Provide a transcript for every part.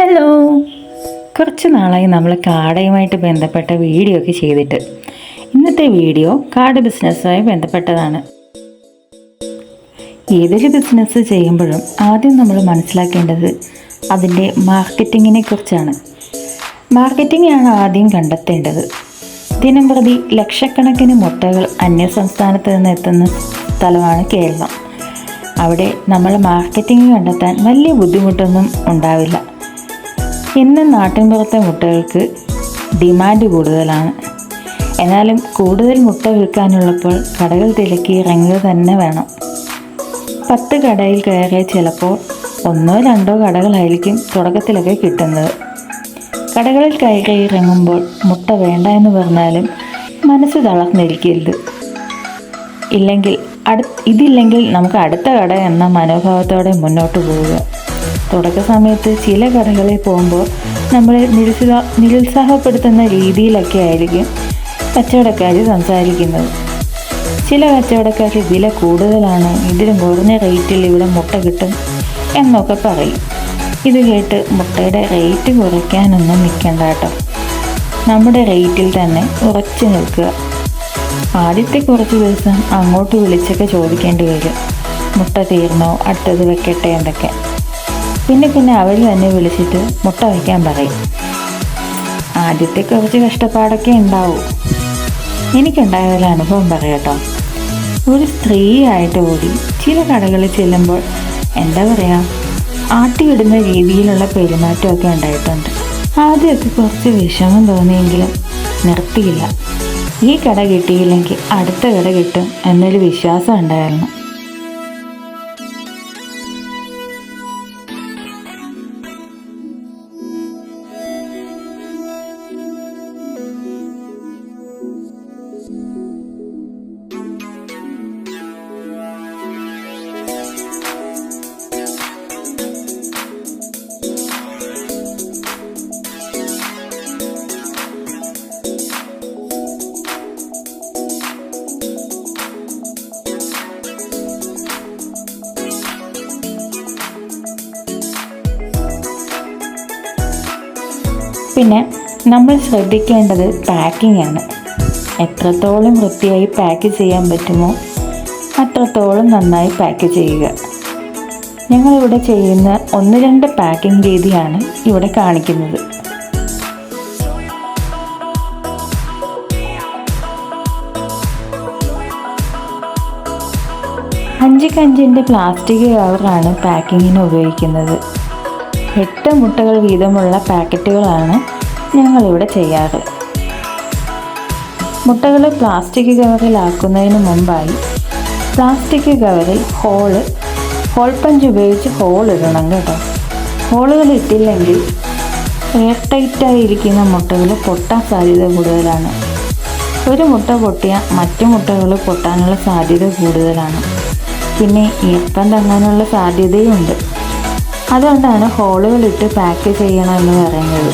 Hello. കുറച്ച് നാളായി നമ്മൾ കാടയുമായിട്ട് ബന്ധപ്പെട്ട വീഡിയോ ഒക്കെ ചെയ്തിട്ട്. ഇന്നത്തെ വീഡിയോ കാർഡ് ബിസിനസ്സുമായി ബന്ധപ്പെട്ടതാണ്. ഏതൊരു ബിസിനസ് ചെയ്യുമ്പോഴും ആദ്യം നമ്മൾ മനസ്സിലാക്കേണ്ടത് അതിൻ്റെ മാർക്കറ്റിങ്ങിനെ കുറിച്ചാണ്. മാർക്കറ്റിംഗാണ് ആദ്യം കണ്ടെത്തേണ്ടത്. ദിനം പ്രതി ലക്ഷക്കണക്കിന് മുട്ടകൾ അന്യസംസ്ഥാനത്ത് നിന്ന് എത്തുന്ന സ്ഥലമാണ് കേരളം. അവിടെ നമ്മൾ മാർക്കറ്റിംഗ് കണ്ടെത്താൻ വലിയ ബുദ്ധിമുട്ടൊന്നും ഉണ്ടാവില്ല. ഇന്ന് നാട്ടിൻപുറത്തെ മുട്ടകൾക്ക് ഡിമാൻഡ് കൂടുതലാണ്. എന്നാലും കൂടുതൽ മുട്ട വിൽക്കാനുള്ളപ്പോൾ കടകൾ തിരക്കി ഇറങ്ങുക തന്നെ വേണം. 10 കടയിൽ കയറിയ ചിലപ്പോൾ 1-2 കടകളായിരിക്കും തുടക്കത്തിലൊക്കെ കിട്ടുന്നത്. കടകളിൽ കയറി ഇറങ്ങുമ്പോൾ മുട്ട വേണ്ട എന്ന് പറഞ്ഞാലും മനസ്സ് തളർന്നിരിക്കരുത്. ഇതില്ലെങ്കിൽ നമുക്ക് അടുത്ത കട എന്ന മനോഭാവത്തോടെ മുന്നോട്ട് പോവുക. തുടക്ക സമയത്ത് ചില കടകളിൽ പോകുമ്പോൾ നമ്മളെ നിരുത്സാഹപ്പെടുത്തുന്ന രീതിയിലൊക്കെ ആയിരിക്കും കച്ചവടക്കാർ സംസാരിക്കുന്നത്. ചില കച്ചവടക്കാർ വില കൂടുതലാണ്, ഇതിലും കുറഞ്ഞ റേറ്റിൽ ഇവിടെ മുട്ട കിട്ടും എന്നൊക്കെ പറയും. ഇത് കേട്ട് മുട്ടയുടെ റേറ്റ് കുറയ്ക്കാനൊന്നും നിൽക്കണ്ട കേട്ടോ. നമ്മുടെ റേറ്റിൽ തന്നെ ഉറച്ചു നിൽക്കുക. ആദ്യത്തെ കുറച്ച് ദിവസം അങ്ങോട്ട് വിളിച്ചൊക്കെ ചോദിക്കേണ്ടി വരും, മുട്ട തീർന്നോ, അടുത്തത് വെക്കട്ടെ എന്നൊക്കെ. പിന്നെ അവർ തന്നെ വിളിച്ചിട്ട് മുട്ട വയ്ക്കാൻ പറയും. ആദ്യത്തെ കുറച്ച് കഷ്ടപ്പാടൊക്കെ ഉണ്ടാവും. എനിക്കുണ്ടായ ഒരു അനുഭവം പറയട്ടോ. ഒരു സ്ത്രീ ആയിട്ട് കൂടി ചില കടകളിൽ ചെല്ലുമ്പോൾ എന്താ പറയുക, ആട്ടിവിടുന്ന രീതിയിലുള്ള പെരുമാറ്റമൊക്കെ ഉണ്ടായിട്ടുണ്ട്. ആദ്യമൊക്കെ കുറച്ച് വിഷമം തോന്നിയെങ്കിലും നിർത്തിയില്ല. ഈ കട കിട്ടിയില്ലെങ്കിൽ അടുത്ത കട കിട്ടും എന്നൊരു വിശ്വാസം ഉണ്ടായിരുന്നു. പിന്നെ നമ്മൾ ശ്രദ്ധിക്കേണ്ടത് പാക്കിംഗ് ആണ്. എത്രത്തോളം വൃത്തിയായി പാക്ക് ചെയ്യാൻ പറ്റുമോ അത്രത്തോളം നന്നായി പാക്ക് ചെയ്യുക. ഞങ്ങളിവിടെ ചെയ്യുന്ന 1-2 പാക്കിംഗ് രീതിയാണ് ഇവിടെ കാണിക്കുന്നത്. 5x5 പ്ലാസ്റ്റിക് കവറാണ് പാക്കിങ്ങിന് ഉപയോഗിക്കുന്നത്. 8 മുട്ടകൾ വീതമുള്ള പാക്കറ്റുകളാണ് ഞങ്ങളിവിടെ ചെയ്യാറ്. മുട്ടകൾ പ്ലാസ്റ്റിക് കവറിലാക്കുന്നതിന് മുമ്പായി പ്ലാസ്റ്റിക് കവറിൽ ഹോൾ പഞ്ച് ഉപയോഗിച്ച് ഹോൾ ഇടണം കേട്ടോ. ഹോളുകൾ ഇട്ടില്ലെങ്കിൽ എയർ ടൈറ്റായിരിക്കുന്ന മുട്ടകൾ പൊട്ടാൻ സാധ്യത കൂടുതലാണ്. ഒരു മുട്ട പൊട്ടിയാൽ മറ്റു മുട്ടകൾ പൊട്ടാനുള്ള സാധ്യത കൂടുതലാണ്. പിന്നെ ഈർപ്പം തങ്ങാനുള്ള സാധ്യതയുണ്ട്. അതുകൊണ്ടാണ് ഹോളുകളിട്ട് പാക്ക് ചെയ്യണമെന്ന് പറയുന്നത്.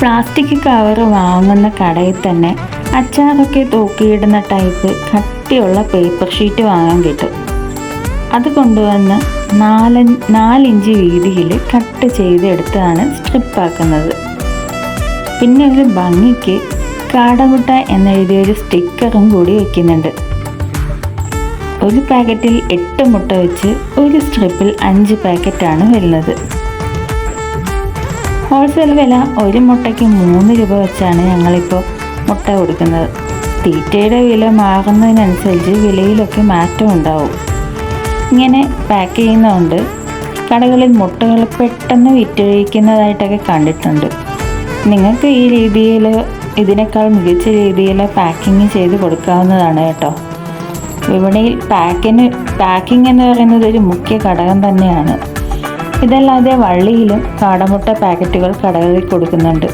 പ്ലാസ്റ്റിക് കവർ വാങ്ങുന്ന കടയിൽ തന്നെ അച്ചാറൊക്കെ തൂക്കിയിടുന്ന ടൈപ്പ് കട്ടിയുള്ള പേപ്പർ ഷീറ്റ് വാങ്ങാൻ കിട്ടും. അത് കൊണ്ടുവന്ന് 4 ഇഞ്ച് വീതിയിൽ കട്ട് ചെയ്തെടുത്താണ് സ്ട്രിപ്പാക്കുന്നത്. പിന്നെ ഒരു ഭംഗിക്ക് കാടമുട്ട എന്നെഴുതിയൊരു സ്റ്റിക്കറും കൂടി വയ്ക്കുന്നുണ്ട്. ഒരു പാക്കറ്റിൽ 8 മുട്ട വെച്ച് ഒരു സ്ട്രിപ്പിൽ 5 പാക്കറ്റാണ് വരുന്നത്. ഹോൾസെയിൽ വില ഒരു മുട്ടയ്ക്ക് 3 രൂപ വെച്ചാണ് ഞങ്ങളിപ്പോൾ മുട്ട കൊടുക്കുന്നത്. തീറ്റയുടെ വില മാറുന്നതിനനുസരിച്ച് വിലയിലൊക്കെ മാറ്റം ഉണ്ടാവും. ഇങ്ങനെ പാക്ക് ചെയ്യുന്നതുകൊണ്ട് കടകളിൽ മുട്ടകൾ പെട്ടെന്ന് വിറ്റഴിക്കുന്നതായിട്ടൊക്കെ കണ്ടിട്ടുണ്ട്. നിങ്ങൾക്ക് ഈ രീതിയിൽ ഇതിനേക്കാൾ മികച്ച രീതിയിൽ പാക്കിങ് ചെയ്ത് കൊടുക്കാവുന്നതാണ് കേട്ടോ. വിപണിയിൽ പാക്കിംഗ് എന്ന് പറയുന്നത് ഒരു മുഖ്യ ഘടകം തന്നെയാണ്. ഇതല്ലാതെ വള്ളിയിലും കാടമുട്ട പാക്കറ്റുകൾ കടകളിൽ കൊടുക്കുന്നുണ്ട്.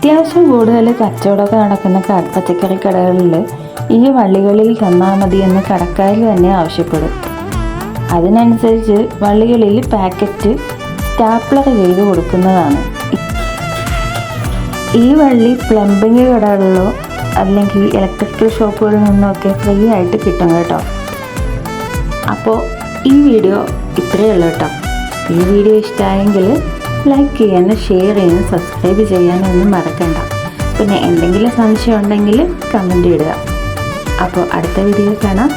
അത്യാവശ്യം കൂടുതൽ കച്ചവടമൊക്കെ നടക്കുന്ന പച്ചക്കറി കടകളിൽ ഈ വള്ളികളിൽ തന്നാൽ മതി എന്ന് കടക്കാർ തന്നെ ആവശ്യപ്പെടും. അതിനനുസരിച്ച് വള്ളികളിൽ പാക്കറ്റ് സ്റ്റാപ്ലർ ചെയ്ത് കൊടുക്കുന്നതാണ്. ഈ വള്ളി പ്ലംബിംഗ് കടകളിലോ അല്ലെങ്കിൽ ഇലക്ട്രിക്കൽ ഷോപ്പുകളിൽ നിന്നൊക്കെ ഫ്രീ ആയിട്ട് കിട്ടും കേട്ടോ. അപ്പോൾ ഈ വീഡിയോ ഇത്രയേ ഉള്ളൂ കേട്ടോ. ഈ വീഡിയോ ഇഷ്ടമായെങ്കിൽ ലൈക്ക് ചെയ്യാനും ഷെയർ ചെയ്യാനും സബ്സ്ക്രൈബ് ചെയ്യാനും ഒന്നും മറക്കണ്ട. പിന്നെ എന്തെങ്കിലും സംശയം ഉണ്ടെങ്കിൽ കമൻറ്റ് ഇടുക. അപ്പോൾ അടുത്ത വീഡിയോ കാണാം.